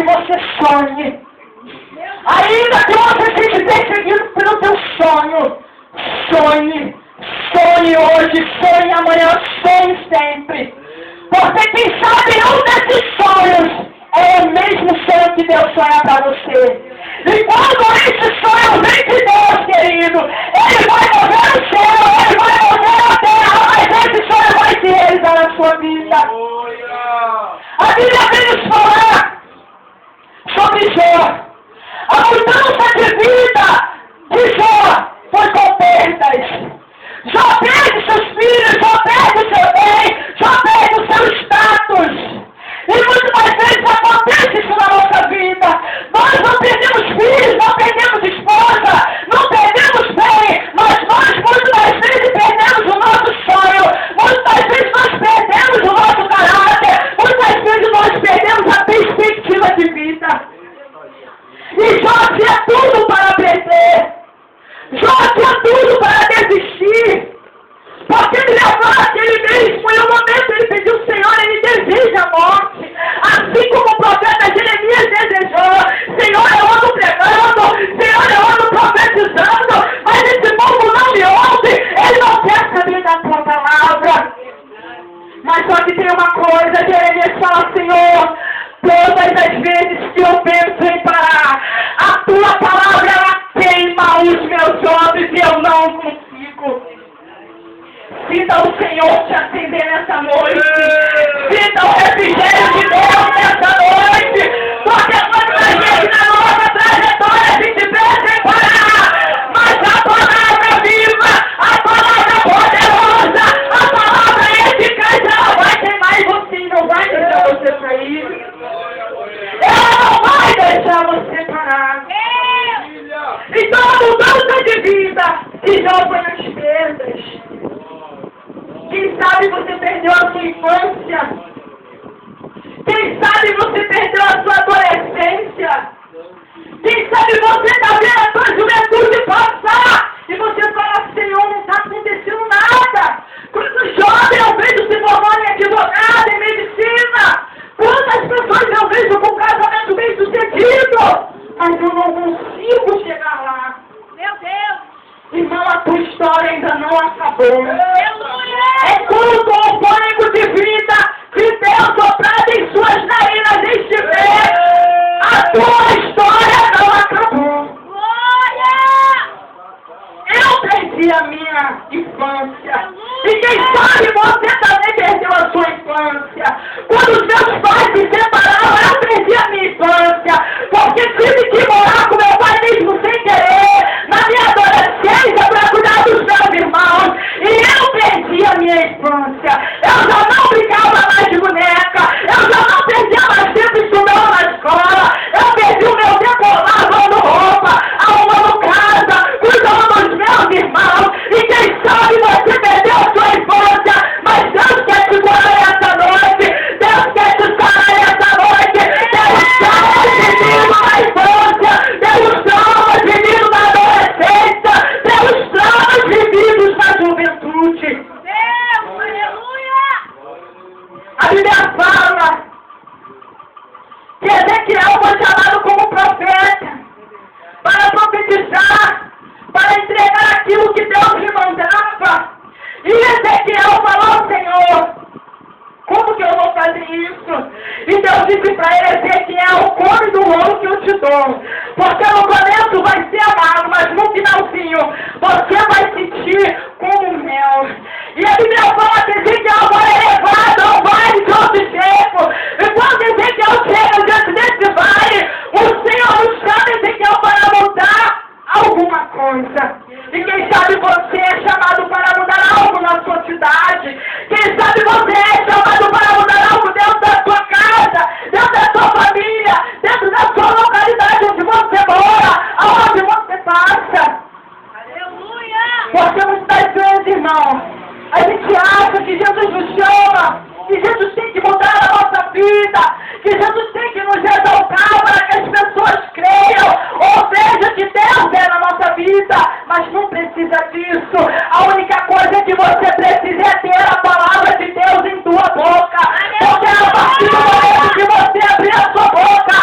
você sonhe. Ainda que você seja perseguido pelo teu sonho, sonhe. Sonhe hoje, sonhe amanhã, sonhe sempre. Porque quem sabe um desses sonhos é o mesmo sonho que Deus sonha para você. E quando esse sonho vem de Deus, querido, ele vai mover o céu, ele vai mover a terra, mas esse sonho vai se realizar na sua vida. A Bíblia vem nos falar sobre Jó. A mudança de vida de Jó foi com perdas. Jó perde seus filhos, Jó perde o seu bem, Jó perde o seu status. E muito mais vezes acontece isso na nossa vida. Nós não perdemos filhos, não perdemos esposa, não perdemos bem, mas nós muito mais vezes perdemos o nosso sonho, muitas vezes nós perdemos o nosso caráter, muitas vezes nós perdemos a perspectiva de vida. E Jó tinha tudo para perder. Jó tinha tudo para desistir. Porque ele levanta ele mesmo, e no momento ele pediu, Senhor, ele deseja a morte. Assim como o profeta Jeremias desejou. Senhor, eu ando pregando, Senhor, eu ando profetizando, mas esse povo não me ouve, ele não quer saber da tua palavra. Mas só que tem uma coisa, Jeremias fala, Senhor, todas as vezes que eu penso em parar, a tua palavra ela queima os meus olhos e eu não consigo. Sinta o Senhor te acender nessa noite. Sinta o refrigério de Deus nessa noite. Porque quantas vezes na nossa trajetória a gente pensa em parar, mas a palavra viva, a palavra poderosa, a palavra eficaz, ela vai queimar em você e não vai deixar você cair. Ela não vai deixar você parar. Então a mudança de vida que já foi nas perdas. Quem sabe você perdeu a sua infância? Quem sabe você perdeu a sua adolescência? Quem sabe você está vendo a sua juventude passar e você fala, Senhor, não está acontecendo nada. Quantos jovens eu vejo se formando em advogado, em medicina? Quantas pessoas eu vejo com casamento bem sucedido? Mas eu não consigo chegar lá. Meu Deus! Irmão, a tua história ainda não acabou. Aleluia! É culto ao fôlego de vida que Deus soprado em suas narinas estiver. A tua história não acabou. Glória! Eu perdi a minha infância. E quem sabe você também perdeu a sua infância. Quando os meus pais se separaram, eu perdi a minha infância. Porque tive que morar com meu pai mesmo sem querer. Na minha adolescência para cuidar dos meus irmãos. E eu perdi a minha infância. Eu já não brincava mais de boneca. Eu já não perdia mais tempo estudando na escola. Eu perdi o meu tempo lavando roupa, arrumando casa, cuidando dos meus irmãos. E quem sabe você perdeu a sua infância. Mas Deus quer te curar essa noite. Deus quer te sarar essa noite. Deus traumas vivido na infância. Deus traumas vivido na adolescência. Deus traumas vividos na juventude. Deus! Aleluia! A Bíblia fala que Ezequiel foi chamado como profeta para profetizar, para entregar aquilo que Deus lhe mandava. E Ezequiel falou, Senhor, como que eu vou fazer isso? E Deus disse para ele, Ezequiel, come do rolo que eu te dou. Porque no começo vai ser amargo, mas no finalzinho você vai sentir como mel. E a Bíblia fala que Ezequiel vai levado ao vale de outro seco. E quando Ezequiel chega diante desse vale, o Senhor chama Ezequiel para mudar alguma coisa. E quem sabe você é chamado para mudar algo na sua cidade. Quem sabe você é chamado para mudar algo dentro da sua casa, dentro da sua família, dentro da sua localidade onde você mora, aonde você passa. Aleluia! Porque muitas vezes, irmão, a gente acha que Jesus nos chama, que Jesus tem que mudar a nossa vida, que Jesus tem que nos exaltar para que as pessoas creiam ou vejam que Deus é na nossa vida, mas não precisa disso. A única coisa que você precisa é ter a palavra de Deus em tua boca, porque a partir do momento que você abrir a sua boca,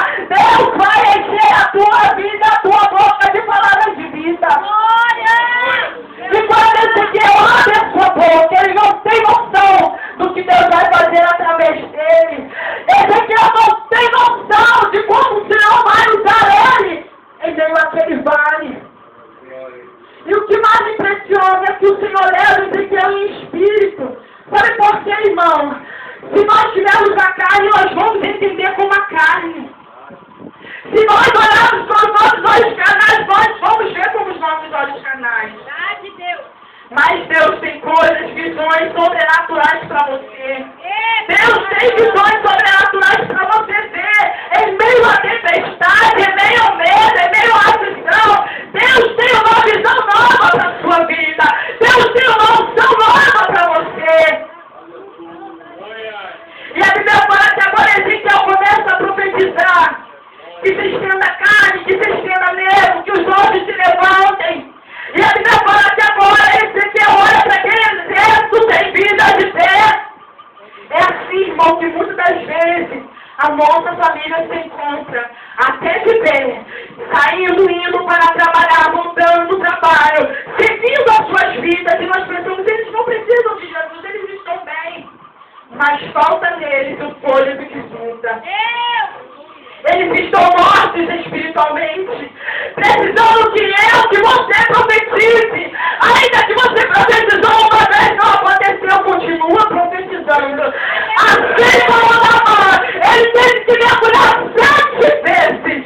olhos carnais. Verdade, Deus. Mas Deus tem coisas, visões sobrenaturais para você. Deus tem Deus. visões sobrenaturais para você ver. Em meio à tempestade, em meio ao medo, em meio à aflição, Deus tem uma visão nova para a sua vida. Deus tem uma unção nova para você. E a Bíblia fala que agora Ezequiel começa a profetizar. Que se estenda a carne, que se estenda mesmo, que os olhos se levantem. E a Bíblia fala que agora Ezequiel olha para aquele exército sem vida de pé. É assim, irmão, que muitas das vezes a nossa família se encontra até de pé, saindo, indo para trabalhar, voltando do trabalho, seguindo as suas vidas, e nós pensamos, eles não precisam de Jesus, eles estão bem. Mas falta neles o fôlego que junta. Eles estão mortos espiritualmente, precisando que eu, que você profetize. Ainda que você profetizou uma vez, não aconteceu, continua profetizando. Assim como Naamã, ele teve que mergulhar 7 vezes.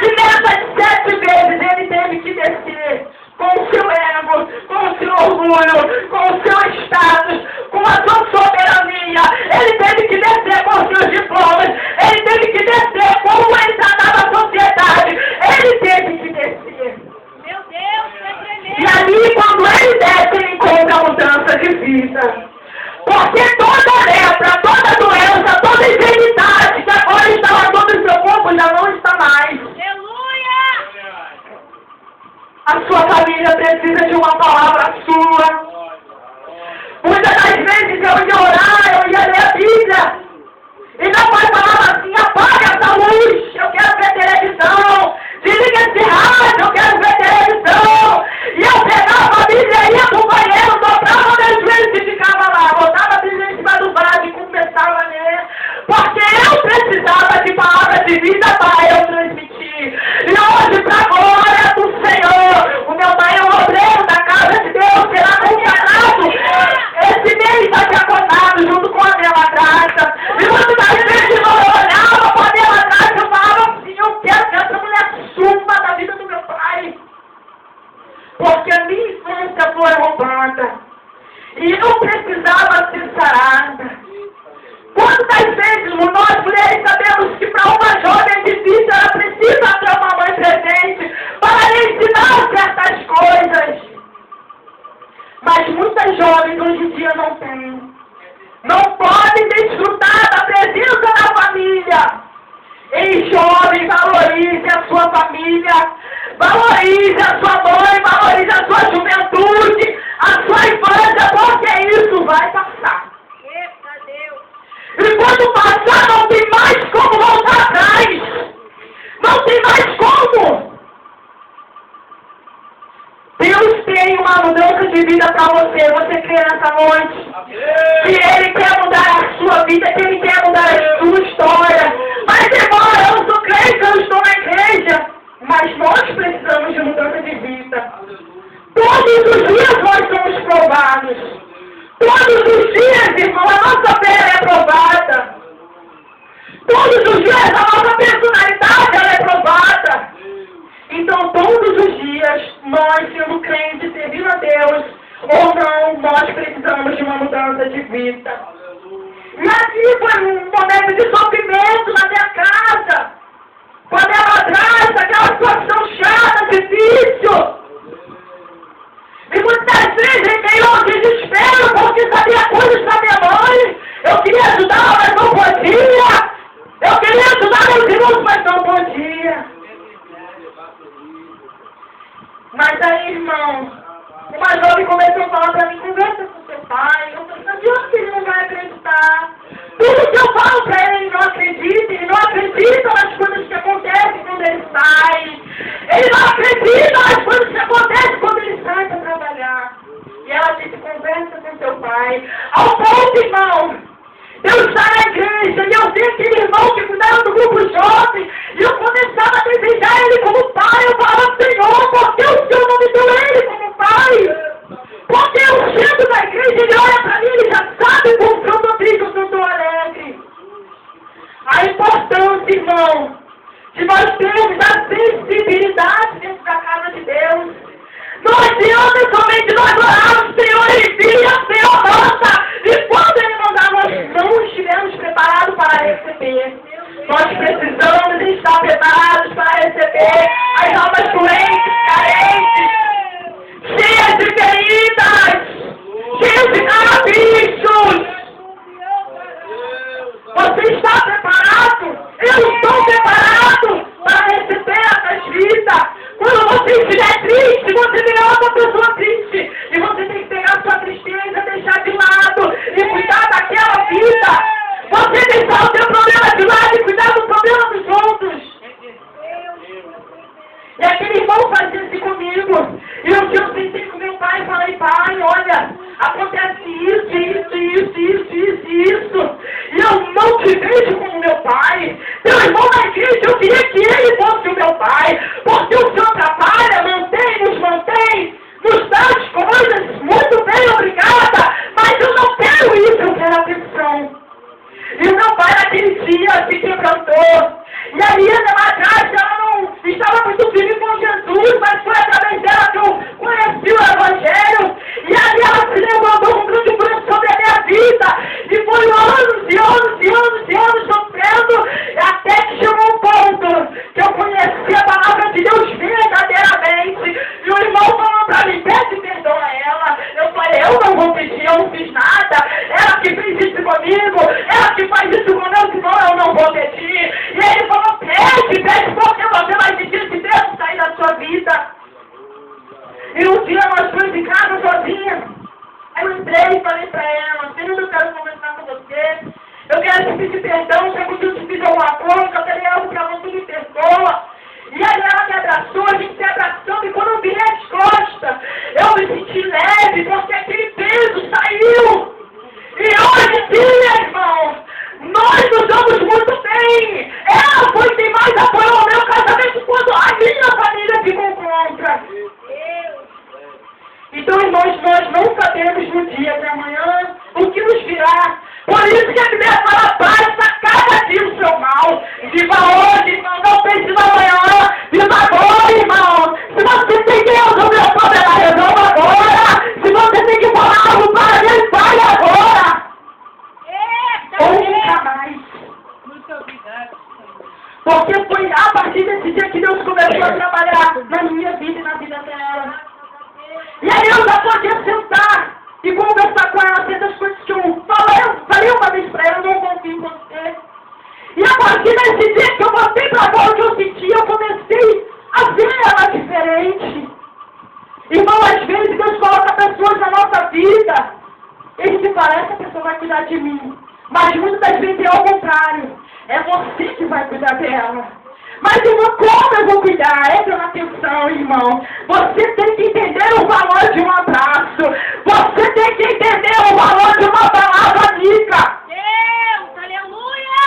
E nessas 7 vezes ele teve que descer com o seu ego, com o seu orgulho, com o seu status, com a sua soberania. Ele teve que descer com os seus diplomas. Ele teve que descer como ele tratava a sociedade. Ele teve que descer. Meu Deus, é tremendo. E ali, quando ele desce, ele encontra a mudança de vida. Porque toda lepra, toda doença, toda enfermidade que agora estava sobre o seu corpo já não está mais. Aleluia. A sua família precisa de uma palavra sua. Muitas das vezes eu ia orar, eu ia ler a Bíblia. E meu pai falava assim, apaga essa luz, eu quero ver televisão. Desliga esse rádio, eu quero ver televisão. E eu pegava a Bíblia, ia pro banheiro, dobrava meus joelhos e ficava lá. Botava a Bíblia em cima do vaso e começava a ler. Porque eu precisava de palavras de vida para eu transmitir. E hoje, para a glória do Senhor, o meu pai é um obreiro da casa de Deus, será consagrado. Esse mês está diaconado junto com a Bela Graça. E muitas das vezes eu olhava para a Bela Graça e eu falava assim, eu quero que essa mulher suma da vida do meu pai. Porque a minha infância foi roubada. E eu precisava ser sarada. Quantas vezes nós mulheres sabemos que para uma jovem difícil ela precisa ter uma mãe presente para lhe ensinar certas coisas. Mas muitas jovens hoje em dia não têm. Não podem desfrutar da presença da família. Ei, jovem, valorize a sua família. Valorize a sua mãe, valorize a sua juventude, a sua infância, porque isso vai passar. Eita, Deus. E quando passar, não tem mais como voltar atrás. Não tem mais como. Deus tem uma mudança de vida para você. Você crê nessa noite? Que Ele quer mudar a sua vida, que Ele quer mudar a sua história. Mas, irmão, eu sou crente, eu estou na igreja. Mas nós precisamos de mudança de vida. Todos os dias nós somos provados. Todos os dias, irmão, a nossa fé é provada. Todos os dias a nossa personalidade ela é provada. Então, todos os dias, nós, sendo crentes, servindo a Deus, ou não, nós precisamos de uma mudança de vida. E assim foi um momento de sofrimento na minha casa. Quando ela atrás, aquela situação chata, difícil. E muitas vezes, em meio ao desespero, porque sabia coisas da minha mãe, eu queria ajudar, mas não podia. Eu queria ajudar meus irmãos, mas não podia. Mas aí, irmão, uma jovem começou a falar para mim, conversa com seu pai. Eu falei, de onde ele não vai acreditar? Tudo que eu falo para ele, ele não acredita. Ele não acredita nas coisas que acontecem quando ele sai. Ele não acredita nas coisas que acontecem quando ele sai para trabalhar. E ela disse, conversa com seu pai. Ao ponto, irmão, eu estava na igreja e eu vi aquele irmão que cuidava do grupo jovem e eu começava a desejar ele como pai. Eu falava, Senhor, por que o Senhor não me deu ele como pai? Porque eu chego na igreja e ele olha para mim e já sabe com que eu estou triste, eu estou alegre. A importância, Se nós temos a sensibilidade dentro da casa de Deus, não adianta somente nós orarmos, Senhor, envia, Senhor, manda. E quando Ele mandar, nós não estivermos preparados para receber. Nós precisamos estar preparados para receber as almas doentes, carentes, cheias de feridas, cheias de carabichos. Você está preparado? Eu estou preparado para receber essas vidas. Quando você estiver triste, você virá uma pessoa triste. E você tem que pegar sua tristeza, deixar de lado e cuidar daquela vida. Você deixar o seu problema de lado e cuidar do problema dos outros. E aquele irmão fazia assim comigo. E um dia eu sentei com meu pai e falei, pai, olha, acontece isso. E eu não te vejo como meu pai. Meu irmão na igreja, eu queria que ele fosse o meu pai. Porque o Senhor trabalha, nos mantém, nos dá as coisas. Muito bem, obrigada. Mas eu não quero isso, eu quero atenção. E o meu pai naquele dia se quebrantou. E a minha madrasta, ela não estava muito firme com Jesus, mas foi através dela que eu conheci o Evangelho. E ali ela se levantou um grande plano sobre a minha vida. E foi anos sofrendo, até que chegou um ponto que eu conheci a palavra de Deus verdadeiramente. E o irmão falou para mim, pede perdão a ela. Eu falei, eu não vou pedir, eu não fiz nada. Ela que fez isso comigo, ela que faz isso com meus irmãos, eu não vou pedir. E ele falou, pede porque você vai pedir que Deus sair da sua vida. E um dia nós fomos em casa sozinhas. Eu entrei e falei para ela, filho, eu quero conversar com você. Eu quero te pedir perdão, se eu te fiz alguma coisa, eu tenho algo para você me perdoa. E aí ela me abraçou, a gente se abraçou, e quando eu virei as costas, eu me senti leve, porque aquele peso saiu. E hoje sim, irmão, nós nos damos muito bem. Ela foi quem mais apoiou o meu casamento quando a minha família ficou contra. Então, irmãos, nós não sabemos no dia de amanhã o que nos virá. Por isso que a Bíblia fala, basta cada dia o seu mal. Viva hoje, irmão, não pense no amanhã. Viva agora, irmão. Se você tem que resolver o problema, resolva agora. Se você tem que falar algo para Deus, fale agora. Ou nunca mais. Muito obrigado. Porque foi a partir desse dia que Deus começou a trabalhar na minha vida e na vida dela. E aí eu já podia sentar e conversar com ela certas coisas que eu falei uma vez pra ela, eu não confio em você. E a partir desse dia que eu voltei pra fora, que eu senti, eu comecei a ver ela diferente. Irmão, às vezes Deus coloca pessoas na nossa vida, e se parece, a pessoa vai cuidar de mim. Mas muitas das vezes é ao contrário. É você que vai cuidar dela. Mas, irmão, como eu vou cuidar? É pela atenção, irmão. Você tem que entender o valor de um abraço. Você tem que entender o valor de uma palavra amiga. Deus, aleluia!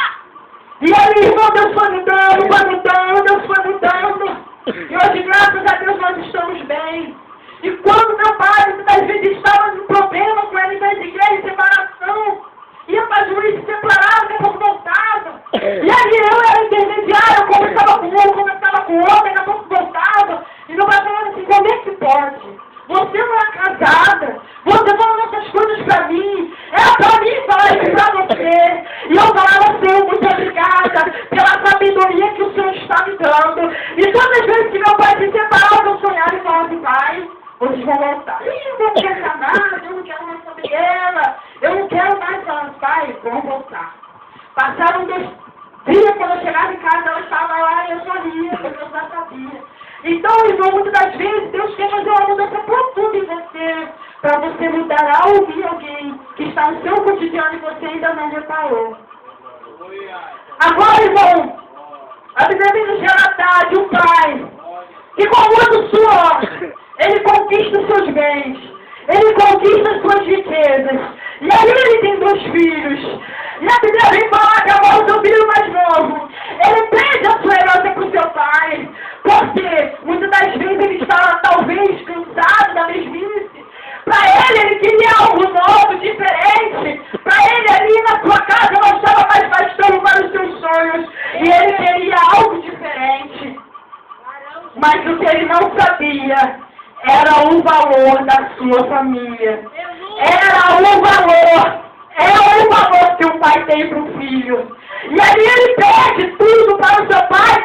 E aí, irmão, Deus foi mudando, Deus foi mudando. E hoje, graças a Deus, nós estamos bem. E quando meu pai, muitas vezes, estava no problema com ele nas igrejas, separação, ia para juiz, se separava, depois voltava. E aí eu era intermediário, eu conversava com um, conversava com outro, daqui a pouco voltava. E meu pai falava assim, como é que pode? Você não é casada, você falando essas coisas pra mim, é pra mim falar isso pra você. E eu falava, Senhor, muito obrigada pela sabedoria que o Senhor está me dando. E todas as vezes que meu pai se separava, eu sonhava e falava assim, pai, vocês vão voltar. Eu não quero nada, eu não quero mais saber dela, eu não quero mais falar, pai, vão voltar. Passaram 2 dias, quando eu chegava em casa, ela estava lá e eu sorria, porque eu já sabia. Então, irmão, muitas das vezes, Deus quer fazer uma mudança profunda em você, para você mudar algo em alguém que está no seu cotidiano e você ainda não reparou. Agora, irmão, a Bíblia nos relata de um pai que com muito suor, ele conquista os seus bens, ele conquista as suas riquezas, e aí ele tem 2 filhos. E a Bíblia vem falar que agora o seu filho mais novo, ele pede a sua herança para o seu pai, porque muitas das vezes ele estava talvez cansado da mesmice. Para ele queria algo novo, diferente. Para ele ali na sua casa não estava mais bastando para os seus sonhos. E ele queria algo diferente. que ele não sabia era o valor da sua família. Era o valor. É o valor que o pai tem para o filho. E aí ele pede tudo para o seu pai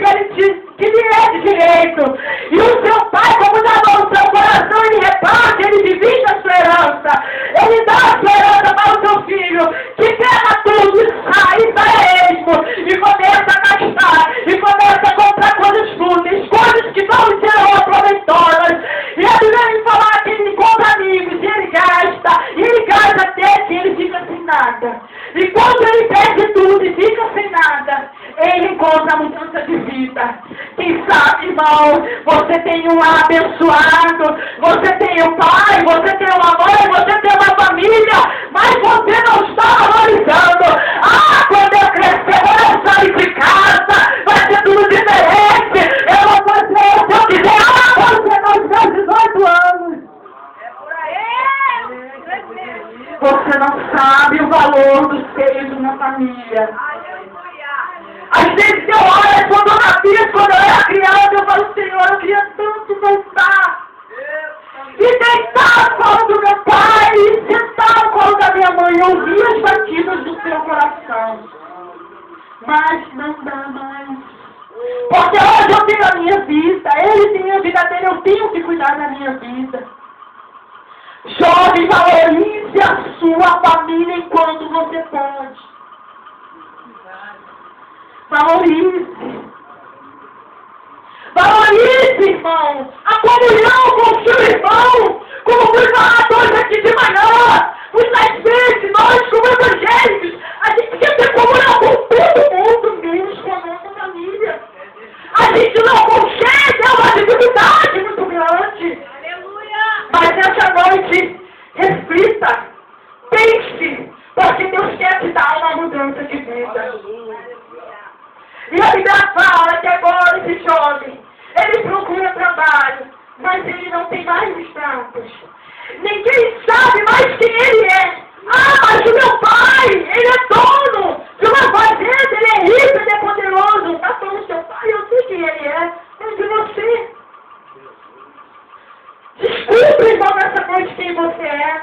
que lhe é de direito. E o seu pai, como dá no seu coração, ele reparte, ele divide a sua herança. Ele dá a sua herança para o seu filho, que pega tudo e sai mesmo. E começa a gastar. E começa a comprar coisas fúteis, coisas que não serão proveitosas. E ele vem falar que ele compra amigos, e ele gasta até que ele fica sem nada. E quando ele perde tudo e fica sem nada, ele encontra a mudança de vida. Quem sabe, irmão, você tem um abençoado, você tem um pai, você tem uma mãe, você tem uma família, mas você não está valorizando. Ah, quando eu crescer, quando eu sair de casa, vai ser tudo diferente. Eu vou fazer o que eu quiser. Ah, quando você não tiver 18 anos. Você não sabe o valor dos seios de uma família. Às vezes eu olho quando eu nasci, quando eu era criança, eu falo, Senhor, eu queria tanto voltar. E deitar no colo do meu pai, e sentar no colo da minha mãe, e ouvir as batidas do seu coração. Mas não dá mais. Porque hoje eu tenho a minha vida, ele tem a vida dele, eu tenho que cuidar da minha vida. Jovem, valorize a sua família enquanto você pode. Valorize. Valorize, irmão, a comunhão com o seu irmão, como fui falar hoje aqui de manhã. Muitas vezes nós, como evangélicos, a gente quer ter comunhão com todo mundo, menos com a nossa família. A gente não consegue, é uma dificuldade muito grande. Mas essa noite, reflita, pense, porque Deus quer te dar uma mudança de vida. E a Bíblia fala que agora esse jovem, ele procura trabalho, mas ele não tem mais status. Ninguém sabe mais quem ele é. Ah, mas o meu pai, ele é dono de uma fazenda, ele é rico, ele é poderoso. Tá falando seu pai, eu sei quem ele é, mas de você. Descubra, irmão, nessa noite quem você é.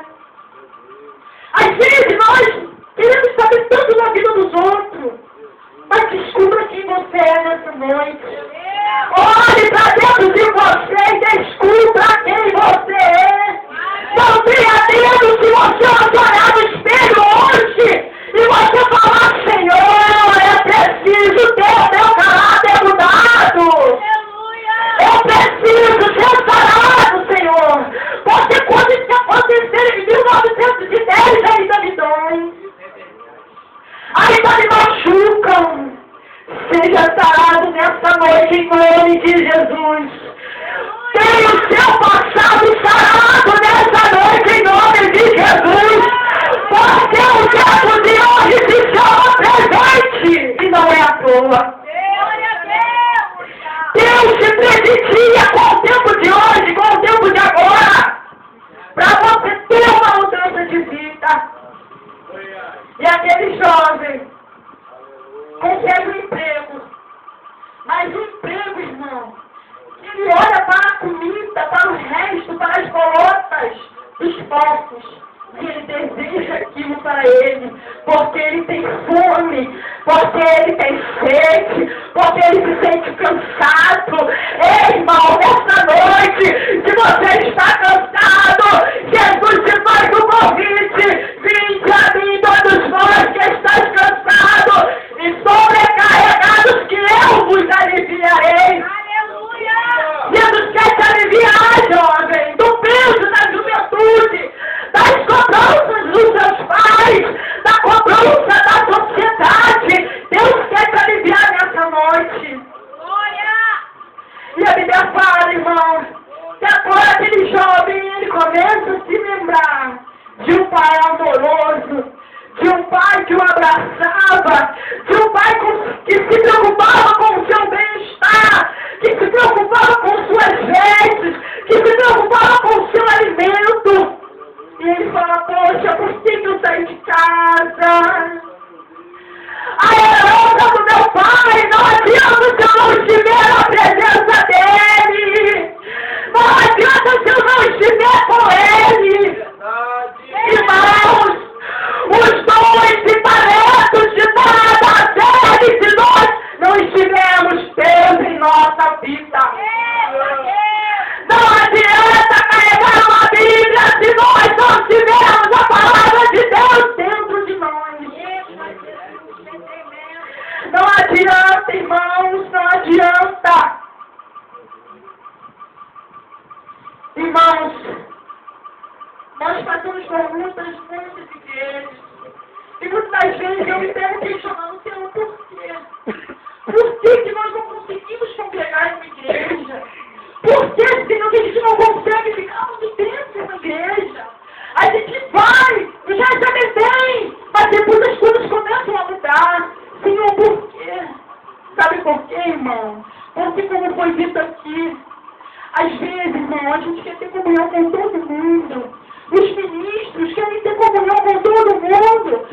Às vezes nós queremos saber tanto da vida dos outros, mas descubra quem você é nessa noite. Olhe para dentro de você e descubra quem você é. Não tenha medo se você olhar no espelho hoje e você falar, Senhor, é preciso ter o meu caráter mudado. Eu preciso ser sarado, Senhor. Porque quando isso acontecer em 1910 ainda me dói. Ainda me machucam. Seja sarado nessa noite em nome de Jesus. Tenha o seu passado sarado nessa noite em nome de Jesus. Porque o tempo de hoje se chama presente e não é à toa. Deus te presentia com o tempo de hoje, com o tempo de agora, para você ter uma mudança de vida. E aquele jovem consegue um emprego, mas o emprego, irmão, ele olha para a comida, para o resto, para as colotas dos poços, e ele deseja aquilo para ele, porque ele tem fome, porque ele tem sede, porque ele se sente cansado. Ei, irmão, nessa noite, se você está cansado, Jesus te faz um convite. Vinde a mim, todos nós que estáis cansados e sobrecarregados, que eu vos aliviarei. Jesus quer te aliviar, jovem, do peso da juventude, das cobranças dos seus pais, da cobrança da sociedade. Deus quer te aliviar nessa noite. E a Bíblia fala, irmão, que agora aquele jovem, ele começa a se lembrar de um pai amoroso, de um pai que o abraçava, de um pai que se preocupava com o seu bem-estar, que se preocupava com suas vestes, que se preocupava com o seu alimento. E ele fala, poxa, por que eu saí de casa? A herança do meu pai, não adianta se eu não estiver na presença dele. vida. Eita, Deus! Não adianta carregar uma Bíblia se nós não tivermos a palavra de Deus dentro de nós. Não adianta, irmãos, não adianta. Irmãos, nós passamos por muitas igrejas. E muitas vezes eu me pego questionando, Senhor, por quê? Por que nós não conseguimos congregar em uma igreja? Por que, Senhor, que a gente não consegue ficar muito tempo na igreja? A gente vai, já recebe bem, mas depois as coisas começam a mudar. Senhor, por quê? Sabe por quê, irmão? Porque, como foi dito aqui, às vezes, irmão, a gente quer ter comunhão com todo mundo. Os ministros querem ter comunhão com todo mundo.